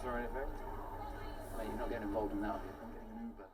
or anything? Mate, you're not getting involved in that. I'm getting an Uber.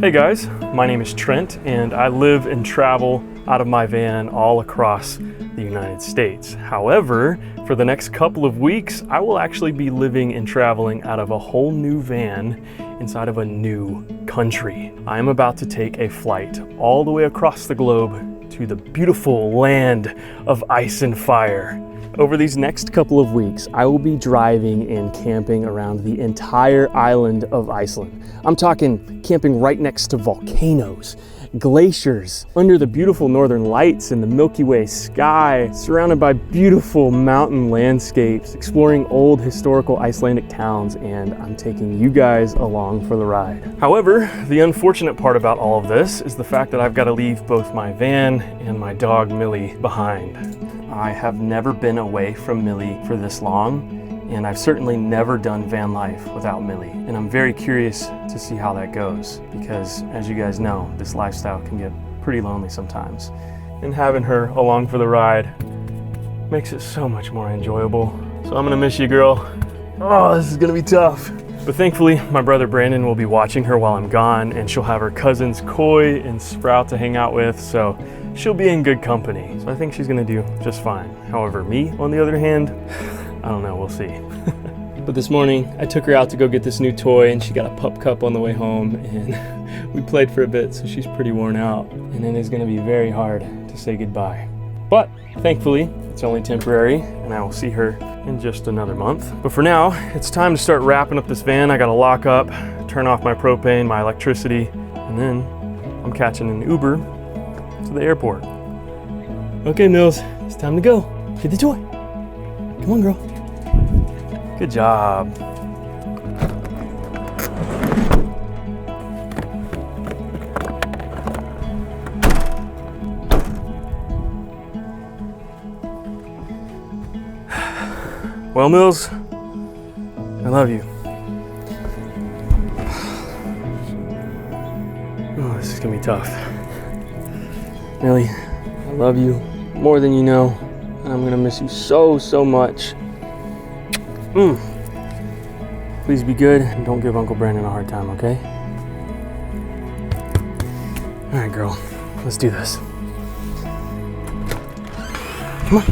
Hey guys, my name is Trent and I live and travel out of my van all across the United States. However, for the next couple of weeks, I will actually be living and traveling out of a whole new van inside of a new country. I am about to take a flight all the way across the globe to the beautiful land of ice and fire. Over these next couple of weeks, I will be driving and camping around the entire island of Iceland. I'm talking camping right next to volcanoes, glaciers, under the beautiful northern lights and the Milky Way sky, surrounded by beautiful mountain landscapes, exploring old historical Icelandic towns, and I'm taking you guys along for the ride. However, the unfortunate part about all of this is the fact that I've got to leave both my van and my dog Millie behind. I have never been away from Millie for this long, and I've certainly never done van life without Millie. And I'm very curious to see how that goes, because as you guys know, this lifestyle can get pretty lonely sometimes. And having her along for the ride makes it so much more enjoyable. So I'm gonna miss you, girl. Oh, this is gonna be tough. But thankfully, my brother Brandon will be watching her while I'm gone, and she'll have her cousins Coy and Sprout to hang out with, so she'll be in good company. So I think she's gonna do just fine. However, me, on the other hand, I don't know, we'll see. But this morning, I took her out to go get this new toy, and she got a pup cup on the way home, and we played for a bit, so she's pretty worn out. And it is gonna be very hard to say goodbye. But thankfully, it's only temporary, and I will see her in just another month. But for now, it's time to start wrapping up this van. I gotta lock up, turn off my propane, my electricity, and then I'm catching an Uber to the airport. Okay, Mills, it's time to go. Get the toy. Come on, girl. Good job. Well, Mills, I love you. Oh, this is gonna be tough. Millie, I love you more than you know, and I'm gonna miss you so, so much. Please be good and don't give Uncle Brandon a hard time, okay? All right, girl, let's do this. Come on.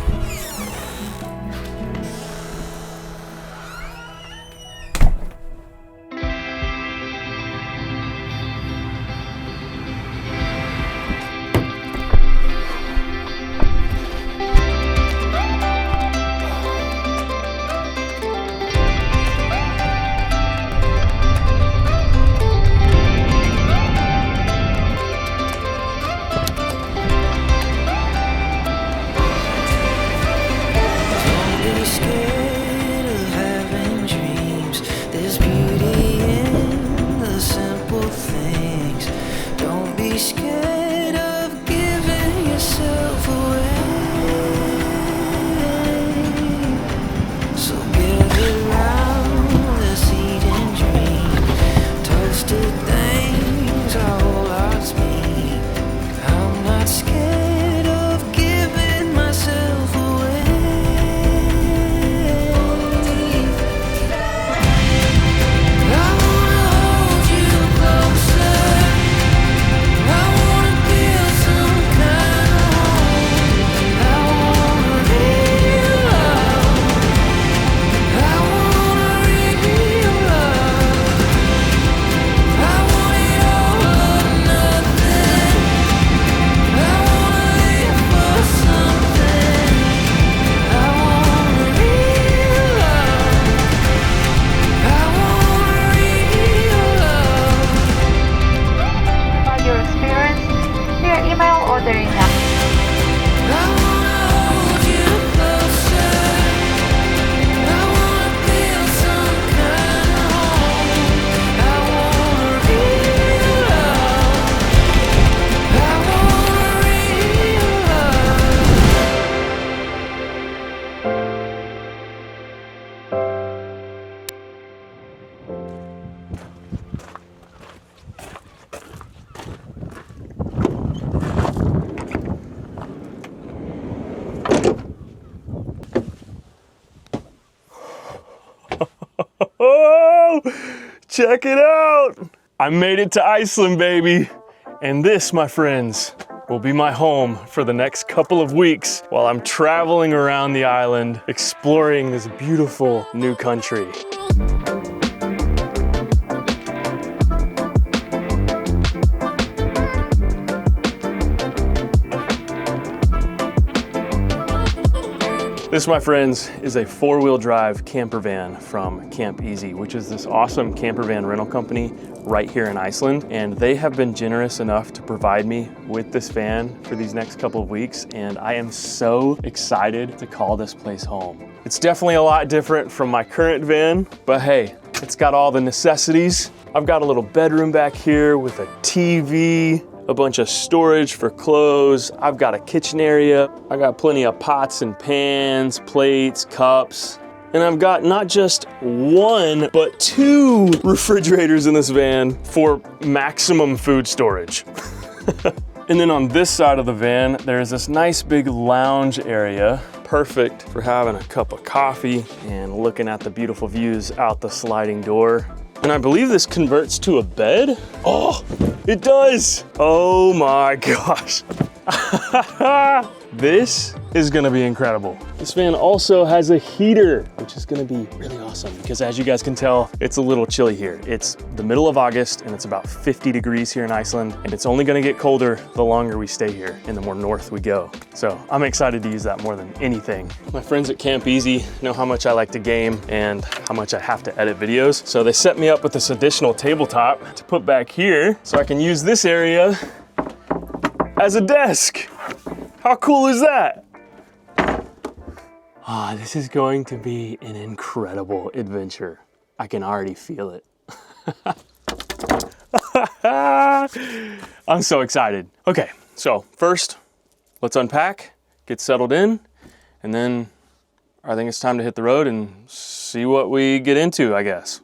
Oh, check it out. I made it to Iceland, baby. And this, my friends, will be my home for the next couple of weeks while I'm traveling around the island, exploring this beautiful new country. This, my friends, is a 4-wheel drive camper van from Camp Easy, which is this awesome camper van rental company right here in Iceland. And they have been generous enough to provide me with this van for these next couple of weeks. And I am so excited to call this place home. It's definitely a lot different from my current van, but hey, it's got all the necessities. I've got a little bedroom back here with a TV, a bunch of storage for clothes. I've got a kitchen area. I got plenty of pots and pans, plates, cups. And I've got not just 1, but 2 refrigerators in this van for maximum food storage. And then on this side of the van, there's this nice big lounge area, perfect for having a cup of coffee and looking at the beautiful views out the sliding door. And I believe this converts to a bed. Oh, it does. Oh my gosh. This is gonna be incredible. This van also has a heater, which is gonna be really awesome because as you guys can tell, it's a little chilly here. It's the middle of August and it's about 50 degrees here in Iceland, and it's only gonna get colder the longer we stay here and the more north we go. So I'm excited to use that more than anything. My friends at Camp Easy know how much I like to game and how much I have to edit videos. So they set me up with this additional tabletop to put back here so I can use this area as a desk. How cool is that? Ah, this is going to be an incredible adventure. I can already feel it. I'm so excited. Okay, so first, let's unpack, get settled in, and then I think it's time to hit the road and see what we get into, I guess.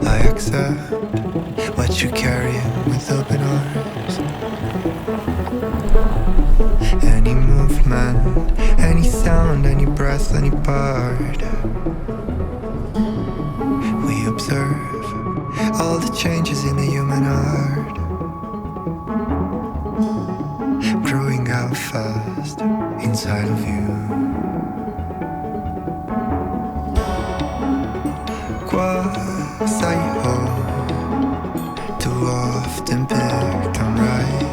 I accept what you carry with open arms. Any movement, any sound, any breath, any part. We observe all the changes in the human heart, growing out fast inside of you. Quasi hope, too often picked on right,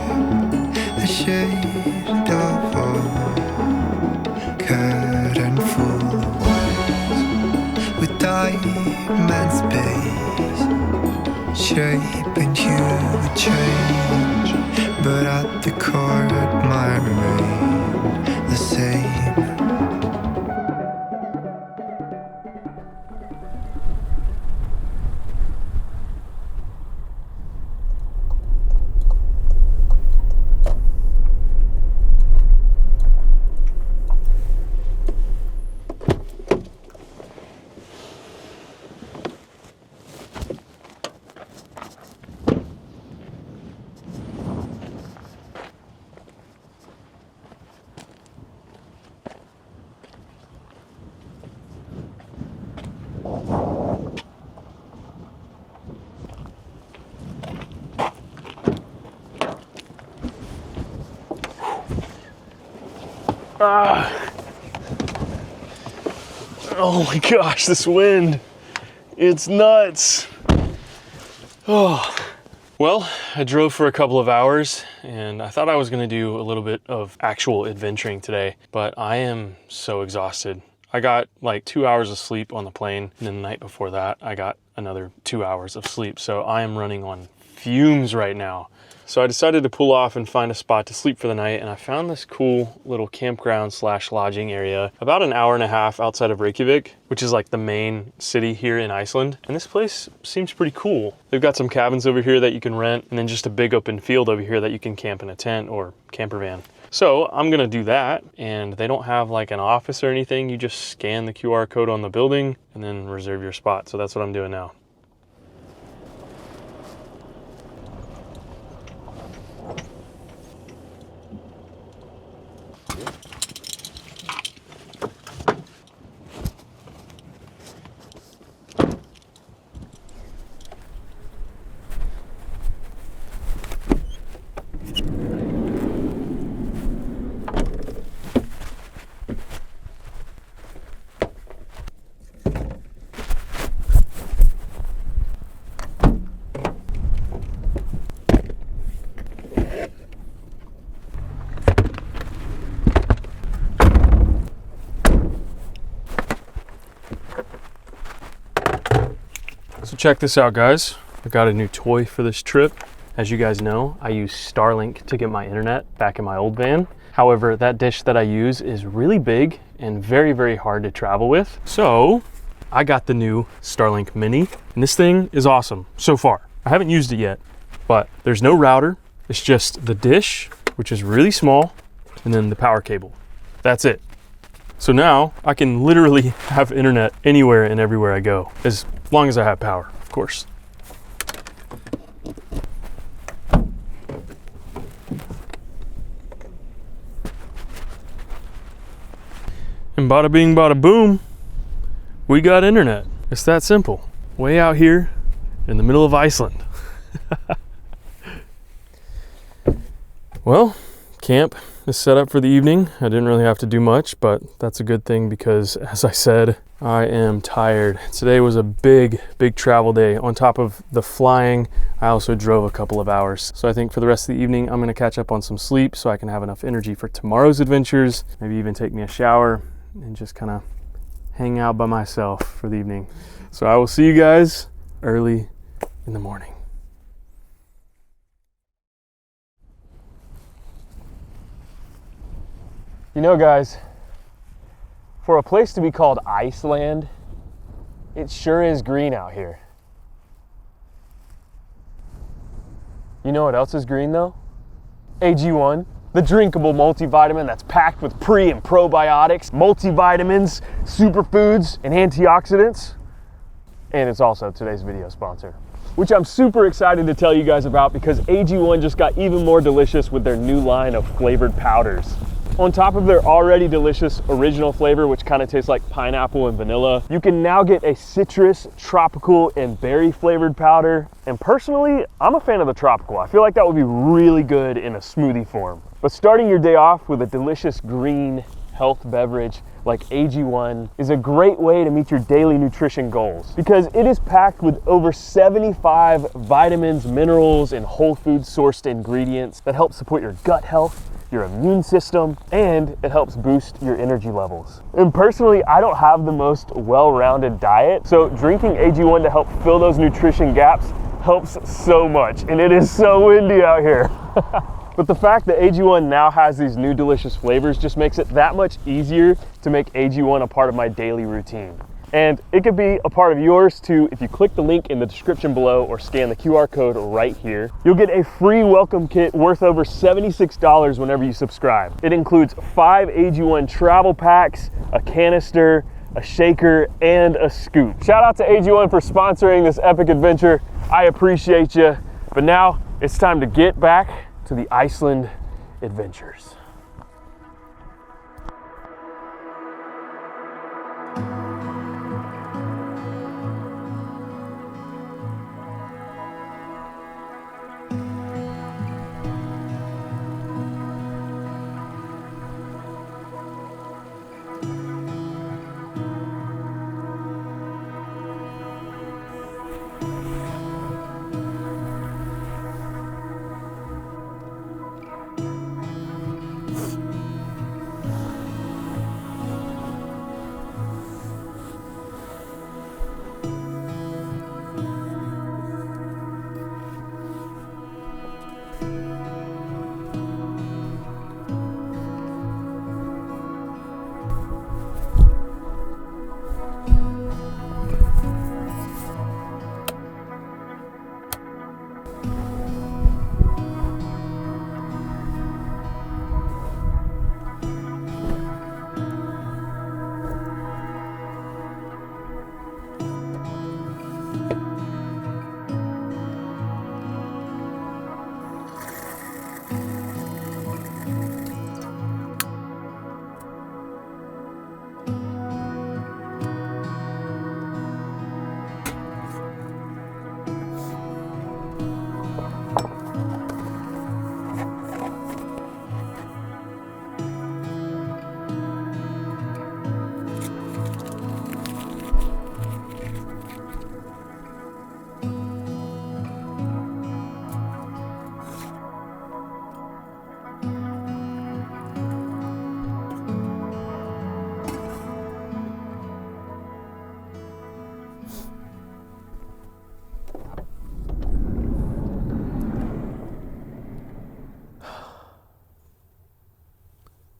a shade of hope, cut and full of words, with time and space, shape and hue change, but at the core it might remain the same. Ah. Oh my gosh, this wind. It's nuts. Oh. Well, I drove for a couple of hours and I thought I was gonna do a little bit of actual adventuring today, but I am so exhausted. I got like 2 hours of sleep on the plane, and then the night before that, I got another 2 hours of sleep. So I am running on fumes right now. So I decided to pull off and find a spot to sleep for the night, and I found this cool little campground slash lodging area about an hour and a half outside of Reykjavik, which is like the main city here in Iceland. And this place seems pretty cool. They've got some cabins over here that you can rent, and then just a big open field over here that you can camp in a tent or camper van. So I'm gonna do that, and they don't have like an office or anything. You just scan the QR code on the building and then reserve your spot. So that's what I'm doing now. So check this out, guys. I got a new toy for this trip. As you guys know, I use Starlink to get my internet back in my old van. However, that dish that I use is really big and very, very hard to travel with. So I got the new Starlink Mini, and this thing is awesome so far. I haven't used it yet, but there's no router. It's just the dish, which is really small, and then the power cable. That's it. So now I can literally have internet anywhere and everywhere I go, as long as I have power, of course. And bada bing, bada boom, we got internet. It's that simple. Way out here in the middle of Iceland. Well, camp is set up for the evening. I didn't really have to do much, but that's a good thing because, as I said, I am tired. Today was a big, big travel day. On top of the flying, I also drove a couple of hours. So I think for the rest of the evening, I'm gonna catch up on some sleep so I can have enough energy for tomorrow's adventures, maybe even take me a shower and just kind of hang out by myself for the evening. So I will see you guys early in the morning. You know, guys, for a place to be called Iceland, it sure is green out here. You know what else is green though? AG1, the drinkable multivitamin that's packed with pre and probiotics, multivitamins, superfoods, and antioxidants. And it's also today's video sponsor, which I'm super excited to tell you guys about because AG1 just got even more delicious with their new line of flavored powders. On top of their already delicious original flavor, which kind of tastes like pineapple and vanilla, you can now get a citrus, tropical, and berry flavored powder. And personally, I'm a fan of the tropical. I feel like that would be really good in a smoothie form. But starting your day off with a delicious green health beverage like AG1 is a great way to meet your daily nutrition goals because it is packed with over 75 vitamins, minerals, and whole food sourced ingredients that help support your gut health, your immune system, and it helps boost your energy levels. And personally, I don't have the most well-rounded diet, so drinking AG1 to help fill those nutrition gaps helps so much, and it is so windy out here. But the fact that AG1 now has these new delicious flavors just makes it that much easier to make AG1 a part of my daily routine. And it could be a part of yours too if you click the link in the description below or scan the QR code right here. You'll get a free welcome kit worth over $76 whenever you subscribe. It includes 5 AG1 travel packs, a canister, a shaker, and a scoop. Shout out to AG1 for sponsoring this epic adventure. I appreciate you. But now it's time to get back to the Iceland adventures.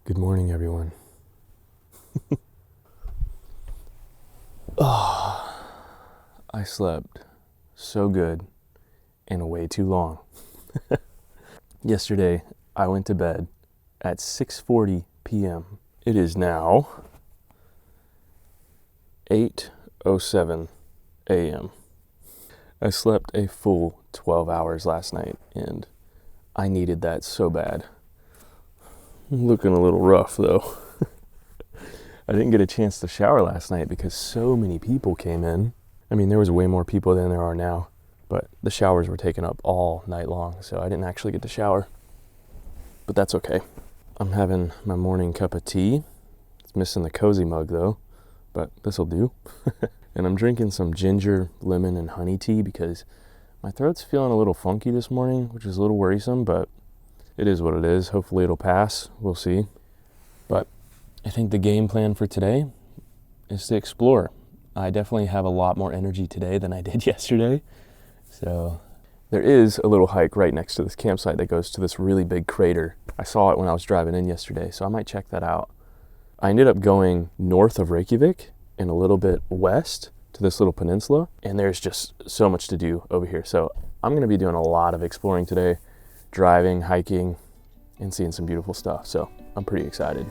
Good morning, everyone. Oh, I slept so good and way too long. Yesterday, I went to bed at 6:40 p.m. It is now 8:07 a.m. I slept a full 12 hours last night, and I needed that so bad. I'm looking a little rough, though. I didn't get a chance to shower last night because so many people came in. I mean, there was way more people than there are now, but the showers were taken up all night long, so I didn't actually get to shower. But that's okay. I'm having my morning cup of tea. It's missing the cozy mug, though, but this'll do. And I'm drinking some ginger, lemon, and honey tea because my throat's feeling a little funky this morning, which is a little worrisome, but it is what it is. Hopefully it'll pass. We'll see. But I think the game plan for today is to explore. I definitely have a lot more energy today than I did yesterday. So there is a little hike right next to this campsite that goes to this really big crater. I saw it when I was driving in yesterday, so I might check that out. I ended up going north of Reykjavik and a little bit west to this little peninsula, and there's just so much to do over here. So I'm gonna be doing a lot of exploring today, driving, hiking, and seeing some beautiful stuff. So I'm pretty excited.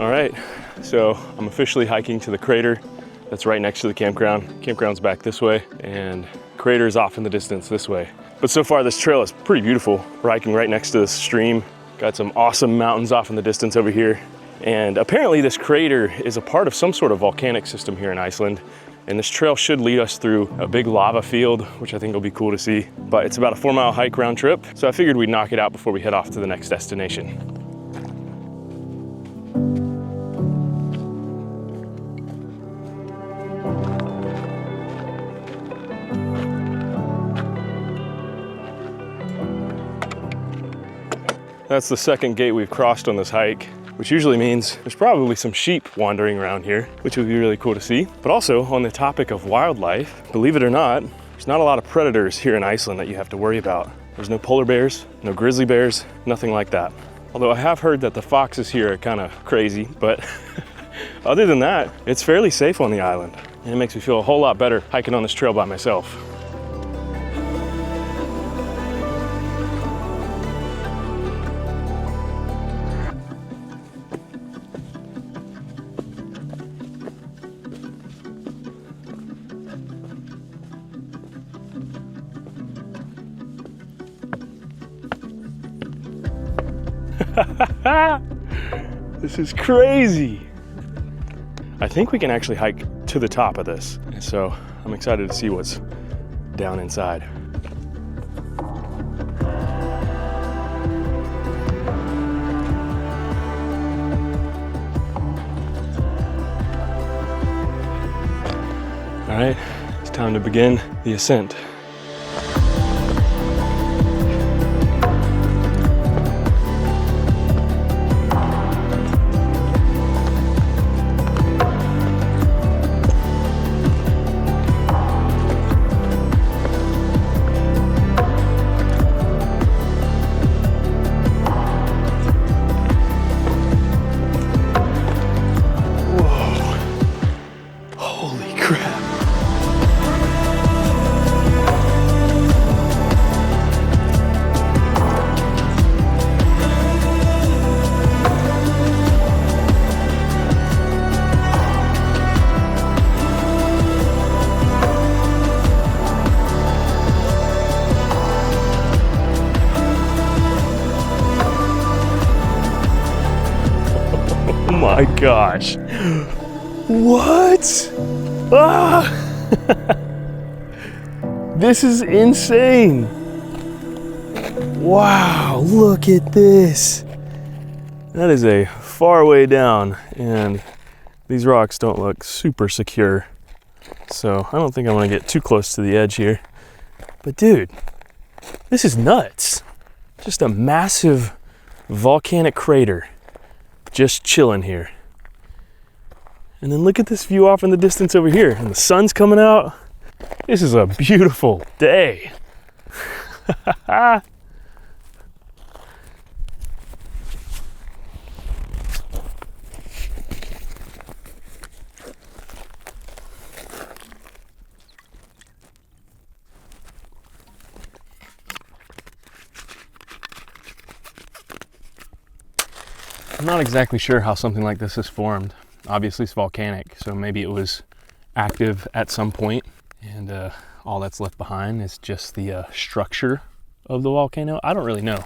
All right, so I'm officially hiking to the crater that's right next to the campground. Campground's back this way, and crater is off in the distance this way. But so far, this trail is pretty beautiful. We're hiking right next to this stream. Got some awesome mountains off in the distance over here. And apparently this crater is a part of some sort of volcanic system here in Iceland. And this trail should lead us through a big lava field, which I think will be cool to see. But it's about a 4-mile hike round trip, so I figured we'd knock it out before we head off to the next destination. That's the second gate we've crossed on this hike, which usually means there's probably some sheep wandering around here, which would be really cool to see. But also, on the topic of wildlife, believe it or not, there's not a lot of predators here in Iceland that you have to worry about. There's no polar bears, no grizzly bears, nothing like that. Although I have heard that the foxes here are kind of crazy, but other than that, it's fairly safe on the island. And it makes me feel a whole lot better hiking on this trail by myself. This is crazy. I think we can actually hike to the top of this. So I'm excited to see what's down inside. All right, it's time to begin the ascent. My gosh. What? Ah! This is insane. Wow, look at this. That is a far way down, and these rocks don't look super secure. so I don't think I want to get too close to the edge here. But dude, this is nuts. Just a massive volcanic crater just chilling here. And then look at this view off in the distance over here, and the sun's coming out. This is a beautiful day. I'm not exactly sure how something like this is formed. Obviously it's volcanic, so maybe it was active at some point, and all that's left behind is just the structure of the volcano. I don't really know.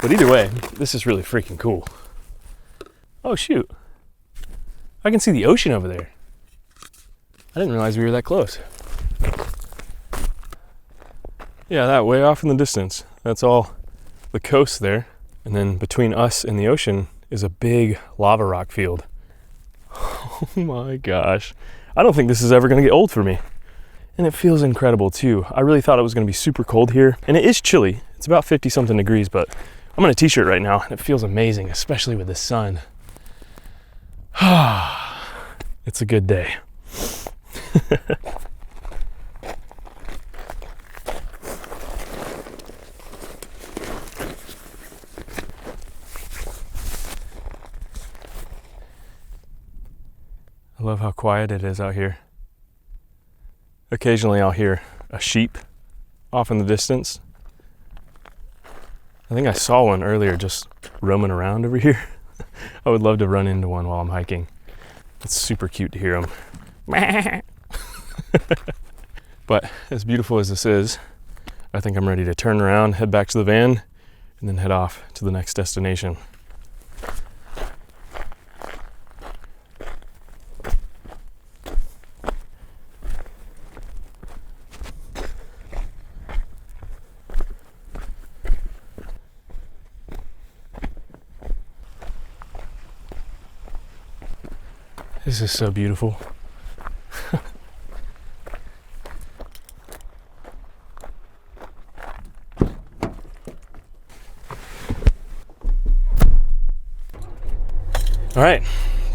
But either way, this is really freaking cool. Oh shoot. I can see the ocean over there. I didn't realize we were that close. Yeah, that way off in the distance. That's all the coast there. And then between us and the ocean is a big lava rock field. Oh my gosh. I don't think this is ever gonna get old for me. And it feels incredible too. I really thought it was gonna be super cold here. And it is chilly. It's about 50 something degrees, but I'm in a t-shirt right now and it feels amazing, especially with the sun. It's a good day. I love how quiet it is out here. Occasionally I'll hear a sheep off in the distance. I think I saw one earlier just roaming around over here. I would love to run into one while I'm hiking. It's super cute to hear them. But as beautiful as this is, I think I'm ready to turn around, head back to the van, and then head off to the next destination. This is so beautiful. All right,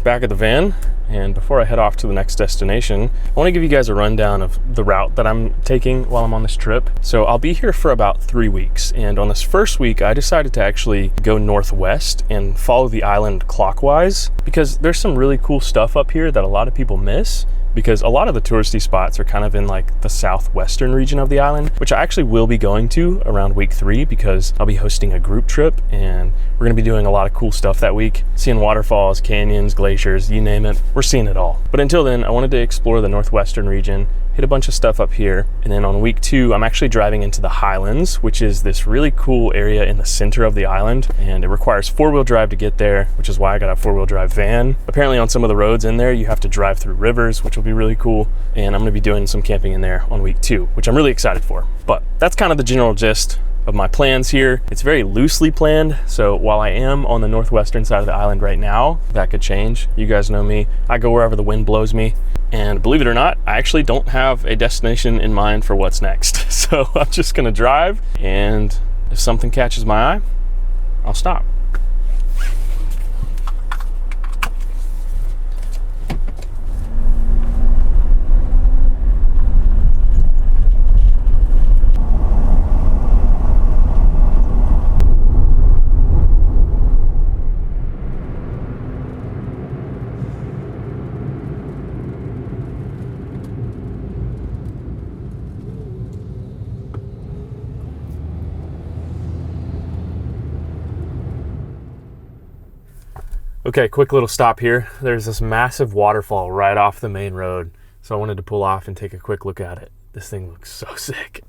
back at the van. And before I head off to the next destination, I want to give you guys a rundown of the route that I'm taking while I'm on this trip. So I'll be here for about 3 weeks. And on this first week, I decided to actually go northwest and follow the island clockwise because there's some really cool stuff up here that a lot of people miss, because a lot of the touristy spots are kind of in like the southwestern region of the island, which I actually will be going to around week 3 because I'll be hosting a group trip and we're gonna be doing a lot of cool stuff that week, seeing waterfalls, canyons, glaciers, you name it, we're seeing it all. But until then, I wanted to explore the northwestern region, hit a bunch of stuff up here, and then on week 2, I'm actually driving into the Highlands, which is this really cool area in the center of the island, and it requires 4-wheel drive to get there, which is why I got a 4-wheel drive van. Apparently on some of the roads in there, you have to drive through rivers, which will be really cool, and I'm gonna be doing some camping in there on week 2, which I'm really excited for. But that's kind of the general gist of my plans here. It's very loosely planned, so while I am on the northwestern side of the island right now, that could change. You guys know me, I go wherever the wind blows me. And believe it or not, I actually don't have a destination in mind for what's next. So I'm just gonna drive, and if something catches my eye, I'll stop. Okay, quick little stop here. There's this massive waterfall right off the main road. So I wanted to pull off and take a quick look at it. This thing looks so sick.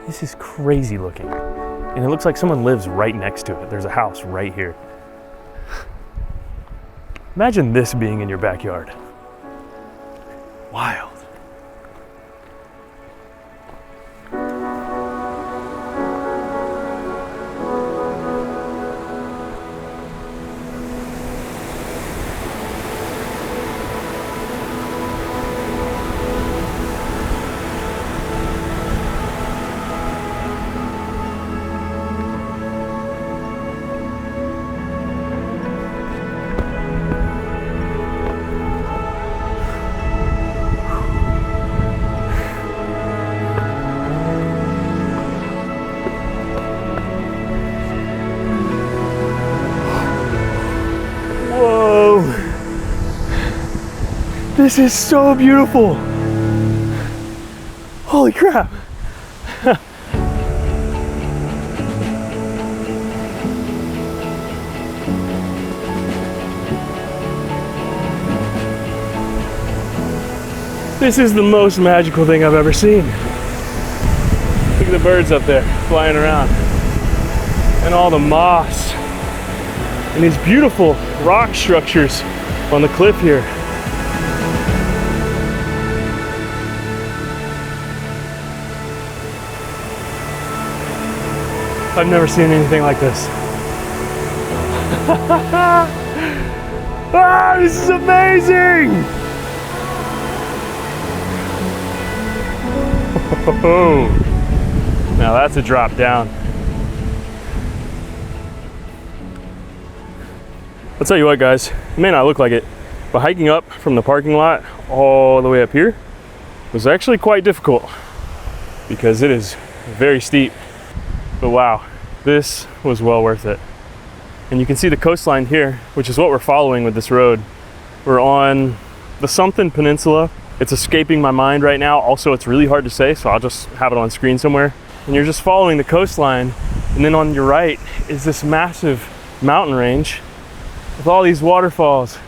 This is crazy looking. And it looks like someone lives right next to it. There's a house right here. Imagine this being in your backyard. Wild. This is so beautiful. Holy crap. This is the most magical thing I've ever seen. Look at the birds up there flying around. And all the moss. And these beautiful rock structures on the cliff here. I've never seen anything like this. Ah, this is amazing! Oh, now that's a drop down. I'll tell you what, guys, it may not look like it, but hiking up from the parking lot all the way up here was actually quite difficult because it is very steep. But wow, this was well worth it. And you can see the coastline here, which is what we're following with this road. We're on the something peninsula. It's escaping my mind right now. Also, it's really hard to say, so I'll just have it on screen somewhere. And you're just following the coastline. And then on your right is this massive mountain range with all these waterfalls.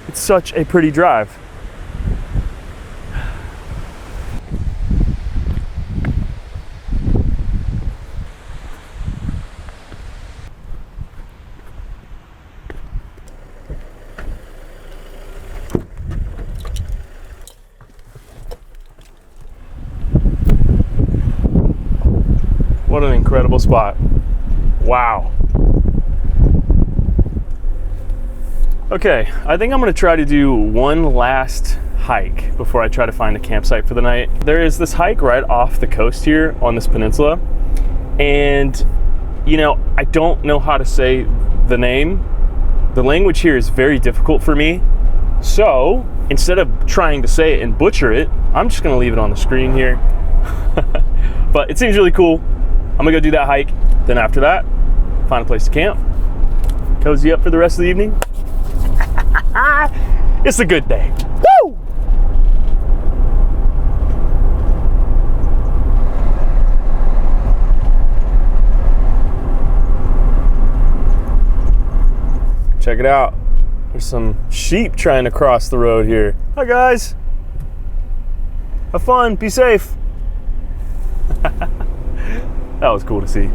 It's such a pretty drive. What an incredible spot. Wow. Okay, I think I'm gonna try to do one last hike before I try to find a campsite for the night. There is this hike right off the coast here on this peninsula. And, you know, I don't know how to say the name. The language here is very difficult for me. So instead of trying to say it and butcher it, I'm just gonna leave it on the screen here. But it seems really cool. I'm gonna go do that hike. Then after that, find a place to camp, cozy up for the rest of the evening. It's a good day. Woo! Check it out. There's some sheep trying to cross the road here. Hi guys. Have fun, be safe. That was cool to see.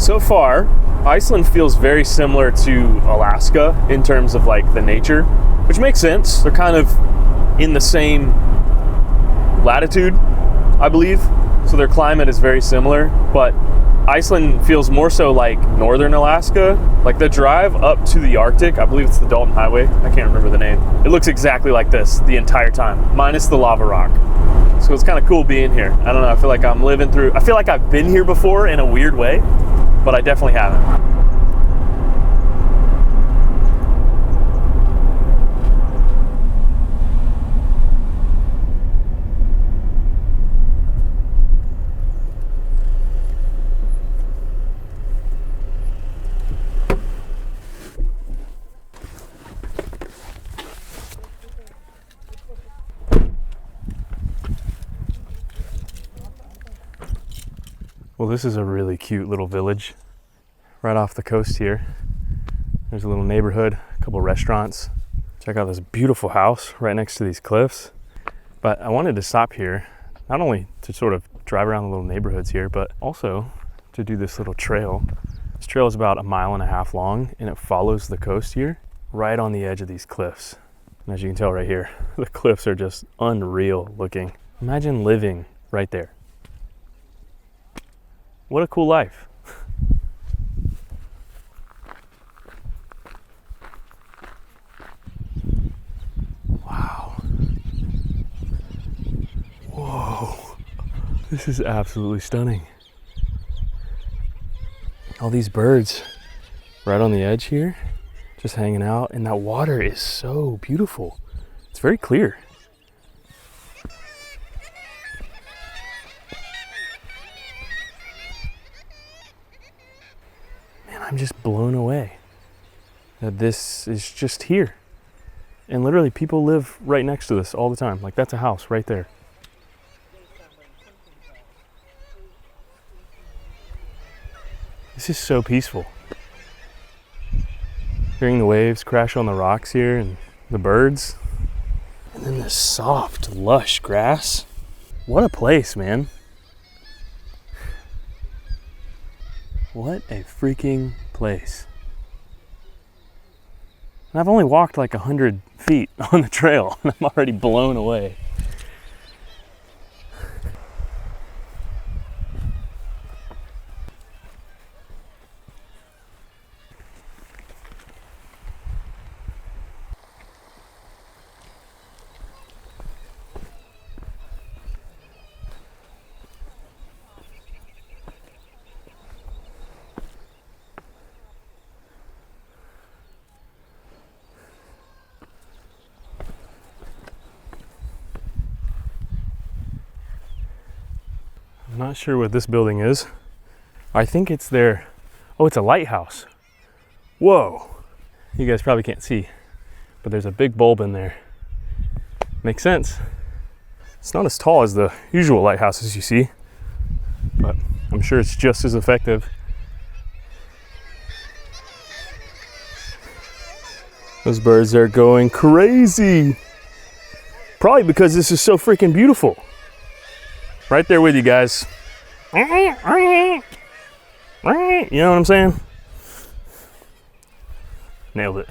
So far, Iceland feels very similar to Alaska in terms of like the nature, which makes sense. They're kind of in the same latitude, I believe. So their climate is very similar, but Iceland feels more so like northern Alaska. Like the drive up to the Arctic, I believe it's the Dalton Highway. I can't remember the name. It looks exactly like this the entire time, minus the lava rock. So it's kind of cool being here. I don't know, I feel like I'm living through, I feel like I've been here before in a weird way, but I definitely haven't. Well, this is a really cute little village right off the coast here. There's a little neighborhood, a couple restaurants. Check out this beautiful house right next to these cliffs. But I wanted to stop here, not only to sort of drive around the little neighborhoods here, but also to do this little trail. This trail is about 1.5 miles long and it follows the coast here, right on the edge of these cliffs. And as you can tell right here, the cliffs are just unreal looking. Imagine living right there. What a cool life. Wow. Whoa. This is absolutely stunning. All these birds right on the edge here, just hanging out, and that water is so beautiful. It's very clear. I'm just blown away that this is just here. And literally people live right next to this all the time. Like that's a house right there. This is so peaceful. Hearing the waves crash on the rocks here and the birds. And then this soft, lush grass. What a place, man. What a freaking place. And I've only walked like 100 feet on the trail and I'm already blown away. I'm not sure what this building is. I think it's their, oh, it's a lighthouse. Whoa. You guys probably can't see, but there's a big bulb in there. Makes sense. It's not as tall as the usual lighthouses you see, but I'm sure it's just as effective. Those birds are going crazy. Probably because this is so freaking beautiful. Right there with you guys. You know what I'm saying? Nailed it.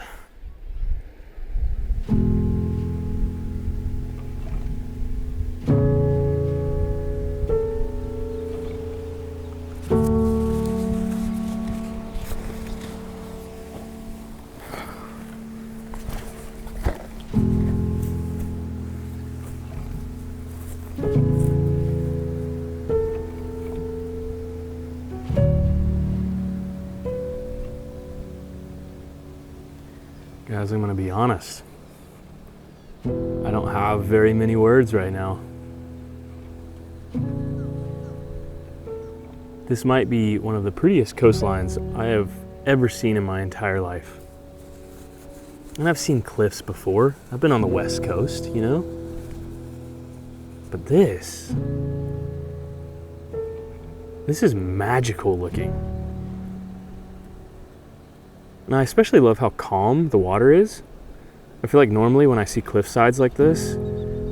Guys, I'm gonna be honest. I don't have very many words right now. This might be one of the prettiest coastlines I have ever seen in my entire life. And I've seen cliffs before. I've been on the West Coast, you know? But this is magical looking. And I especially love how calm the water is. I feel like normally when I see cliff sides like this,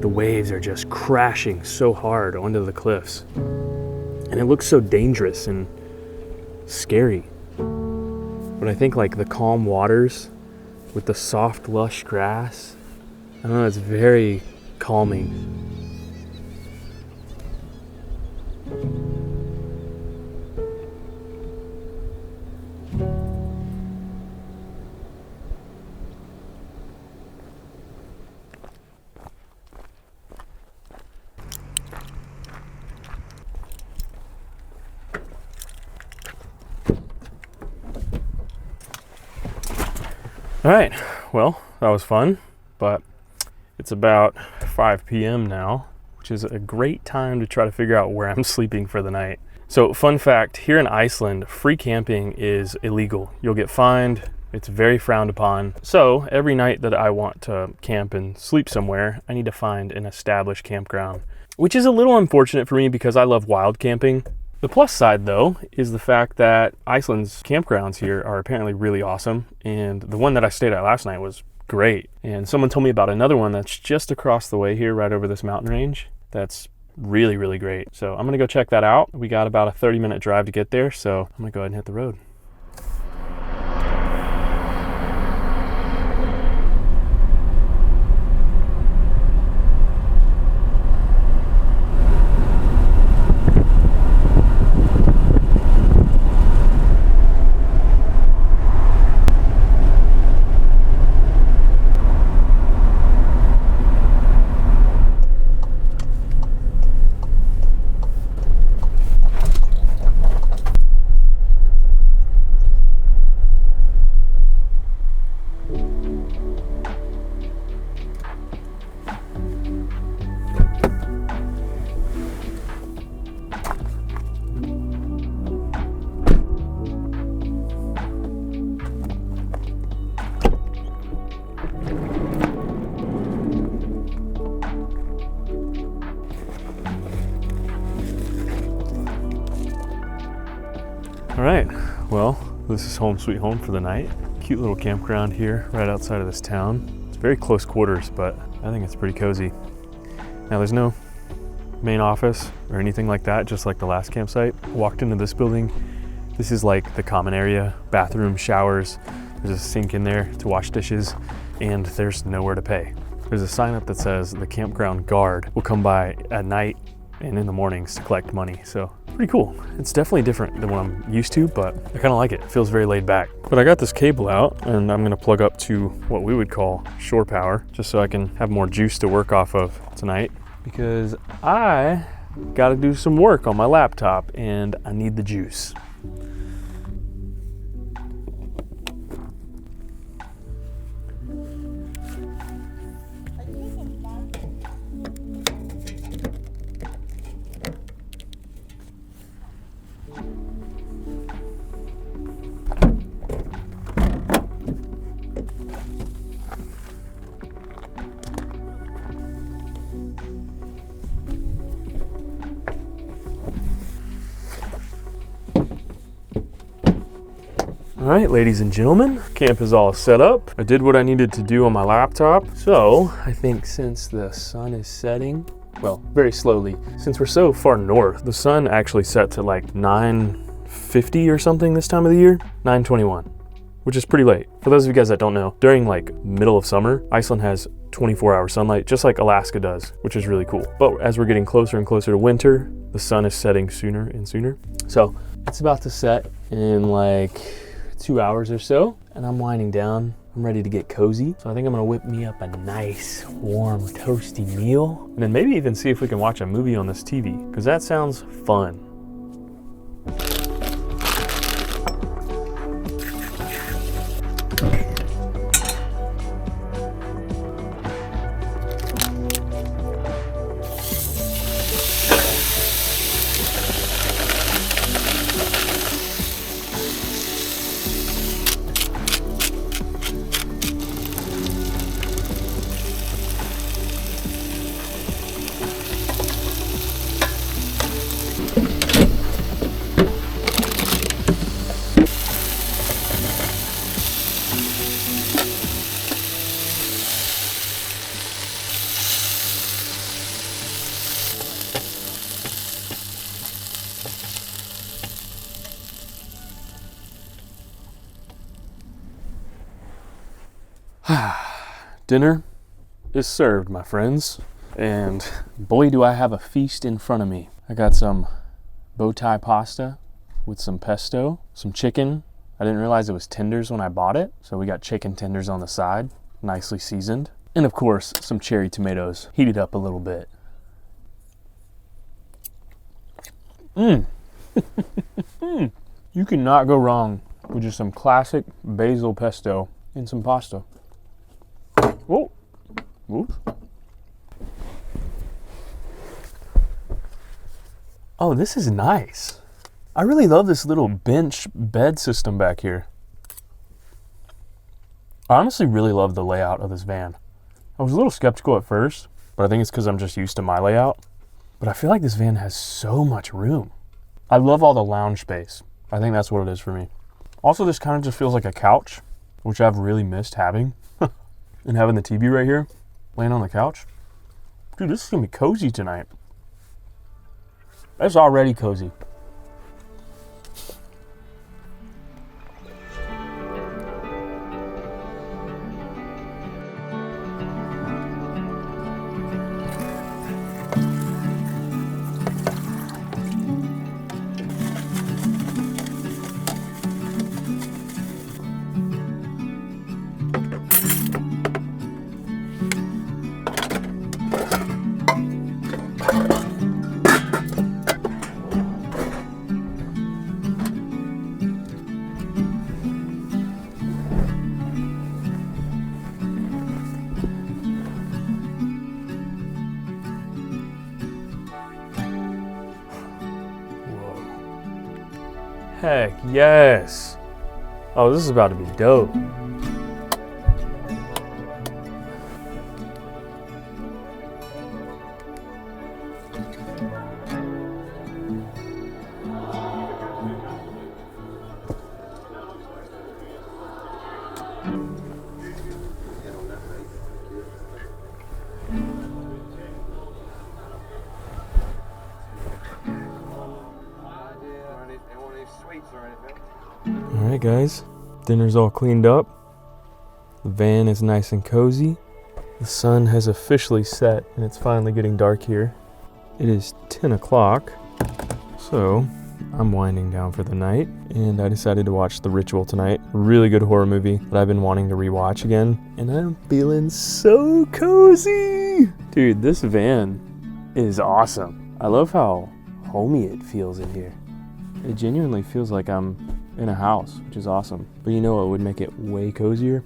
the waves are just crashing so hard onto the cliffs. And it looks so dangerous and scary. But I think like the calm waters with the soft, lush grass, I don't know, it's very calming. All right, well, that was fun, but it's about 5 p.m. now, which is a great time to try to figure out where I'm sleeping for the night. So fun fact, here in Iceland, free camping is illegal. You'll get fined. It's very frowned upon. So every night that I want to camp and sleep somewhere, I need to find an established campground, which is a little unfortunate for me because I love wild camping. The plus side though is the fact that Iceland's campgrounds here are apparently really awesome, and the one that I stayed at last night was great. And someone told me about another one that's just across the way here, right over this mountain range, that's really, really great. So I'm gonna go check that out. We got about a 30-minute drive to get there, so I'm gonna go ahead and hit the road. All right, well, this is home sweet home for the night. Cute little campground here right outside of this town. It's very close quarters, but I think it's pretty cozy. Now there's no main office or anything like that, just like the last campsite. Walked into this building. This is like the common area, bathroom, showers. There's a sink in there to wash dishes, and there's nowhere to pay. There's a sign up that says the campground guard will come by at night and in the mornings to collect money. So pretty cool. It's definitely different than what I'm used to, but I kind of like it. It feels very laid back. But I got this cable out and I'm gonna plug up to what we would call shore power, just so I can have more juice to work off of tonight, because I gotta do some work on my laptop and I need the juice. All right, ladies and gentlemen, camp is all set up. I did what I needed to do on my laptop. So I think since the sun is setting, well, very slowly, since we're so far north, the sun actually sets at like 9:50 or something this time of the year, 9:21, which is pretty late. For those of you guys that don't know, during like middle of summer, Iceland has 24-hour sunlight, just like Alaska does, which is really cool. But as we're getting closer and closer to winter, the sun is setting sooner and sooner. So it's about to set in like 2 hours or so, and I'm winding down. I'm ready to get cozy. So I think I'm gonna whip me up a nice, warm, toasty meal, and then maybe even see if we can watch a movie on this TV, because that sounds fun. Dinner is served, my friends, and boy do I have a feast in front of me. I got some bow tie pasta with some pesto, some chicken. I didn't realize it was tenders when I bought it, so we got chicken tenders on the side, nicely seasoned, and of course some cherry tomatoes heated up a little bit. You cannot go wrong with just some classic basil pesto and some pasta. Whoa. Whoops. Oh, this is nice. I really love this little bench bed system back here. I honestly really love the layout of this van. I was a little skeptical at first, but I think it's because I'm just used to my layout. But I feel like this van has so much room. I love all the lounge space. I think that's what it is for me. Also, this kind of just feels like a couch, which I've really missed having. And having the TV right here, laying on the couch. Dude, this is gonna be cozy tonight. It's already cozy. Heck yes. Oh, this is about to be dope. Alright guys, dinner's all cleaned up. The van is nice and cozy. The sun has officially set and it's finally getting dark here. It is 10 o'clock, so I'm winding down for the night, and I decided to watch The Ritual tonight. Really good horror movie that I've been wanting to rewatch again, and I'm feeling so cozy. Dude, this van is awesome. I love how homey it feels in here. It genuinely feels like I'm in a house, which is awesome. But you know what would make it way cozier?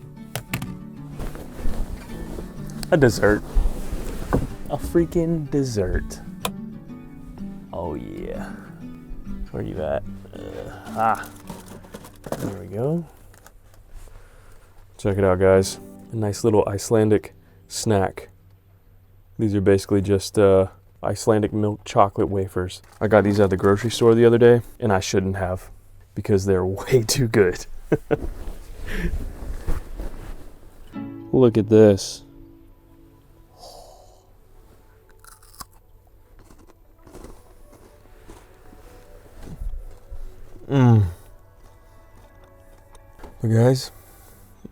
A dessert. A freaking dessert. Oh yeah. Where you at? There we go. Check it out, guys. A nice little Icelandic snack. These are basically just Icelandic milk chocolate wafers. I got these at the grocery store the other day, and I shouldn't have, because they're way too good. Look at this. But guys,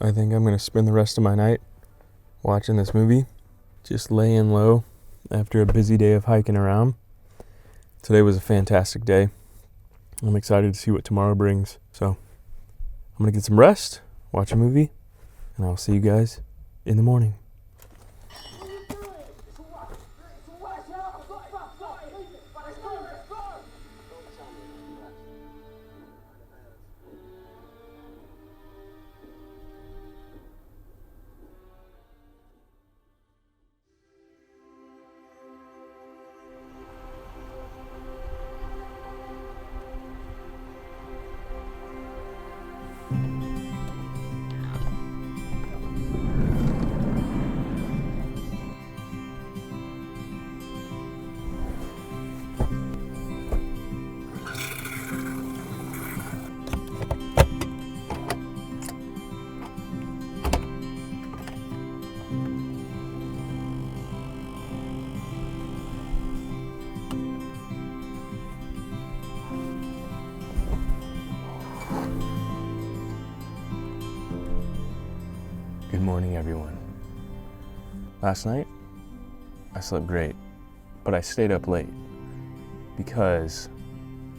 I think I'm gonna spend the rest of my night watching this movie, just laying low after a busy day of hiking around. Today was a fantastic day. I'm excited to see what tomorrow brings. So I'm gonna get some rest, watch a movie, and I'll see you guys in the morning. Good morning, everyone. Last night, I slept great, but I stayed up late because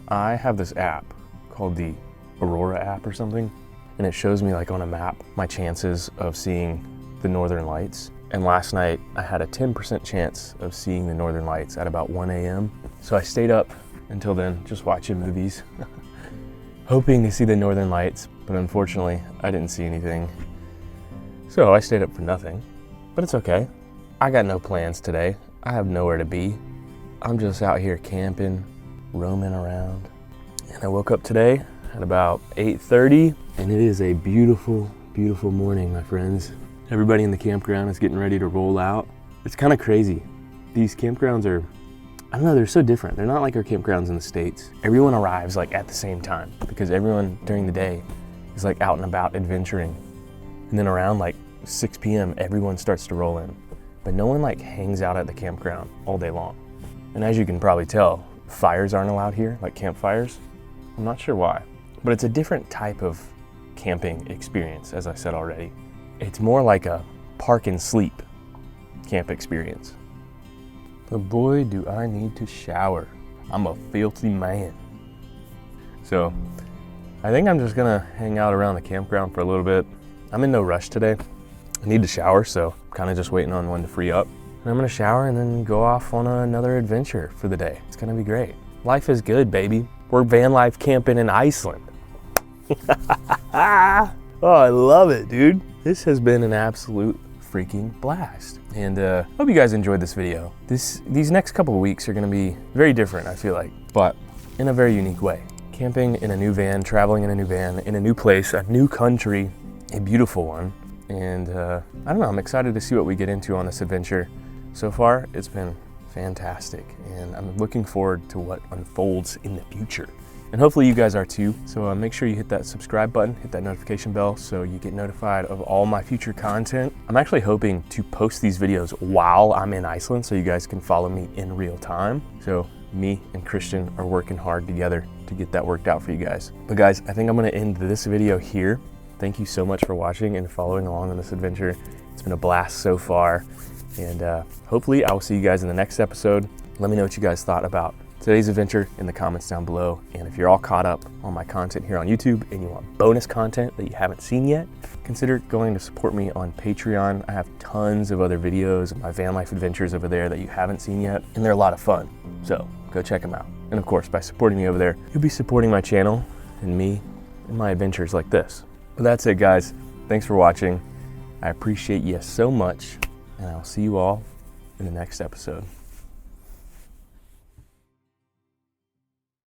I have this app called the Aurora app or something, and it shows me, like on a map, my chances of seeing the northern lights. And last night, I had a 10% chance of seeing the northern lights at about 1 a.m. So I stayed up until then, just watching movies, hoping to see the northern lights, but unfortunately, I didn't see anything. So I stayed up for nothing, but it's okay. I got no plans today. I have nowhere to be. I'm just out here camping, roaming around. And I woke up today at about 8:30, and it is a beautiful, beautiful morning, my friends. Everybody in the campground is getting ready to roll out. It's kind of crazy. These campgrounds are, I don't know, they're so different. They're not like our campgrounds in the States. Everyone arrives like at the same time because everyone during the day is like out and about adventuring. And then around like 6 p.m., everyone starts to roll in. But no one like hangs out at the campground all day long. And as you can probably tell, fires aren't allowed here, like campfires. I'm not sure why, but it's a different type of camping experience, as I said already. It's more like a park and sleep camp experience. But boy, do I need to shower. I'm a filthy man. So I think I'm just gonna hang out around the campground for a little bit. I'm in no rush today. I need to shower, so I'm kind of just waiting on one to free up. And I'm gonna shower and then go off on another adventure for the day. It's gonna be great. Life is good, baby. We're van life camping in Iceland. Oh, I love it, dude. This has been an absolute freaking blast. And hope you guys enjoyed this video. These next couple of weeks are gonna be very different, I feel like, but in a very unique way. Camping in a new van, traveling in a new van, in a new place, a new country, a beautiful one. And I don't know, I'm excited to see what we get into on this adventure. So far, it's been fantastic, and I'm looking forward to what unfolds in the future. And hopefully you guys are too. So make sure you hit that subscribe button, hit that notification bell so you get notified of all my future content. I'm actually hoping to post these videos while I'm in Iceland so you guys can follow me in real time. So me and Christian are working hard together to get that worked out for you guys. But guys, I think I'm gonna end this video here. Thank you so much for watching and following along on this adventure. It's been a blast so far. And hopefully I will see you guys in the next episode. Let me know what you guys thought about today's adventure in the comments down below. And if you're all caught up on my content here on YouTube and you want bonus content that you haven't seen yet, consider going to support me on Patreon. I have tons of other videos of my van life adventures over there that you haven't seen yet, and they're a lot of fun. So go check them out. And of course, by supporting me over there, you'll be supporting my channel and me and my adventures like this. But that's it, guys. Thanks for watching. I appreciate you so much, and I'll see you all in the next episode.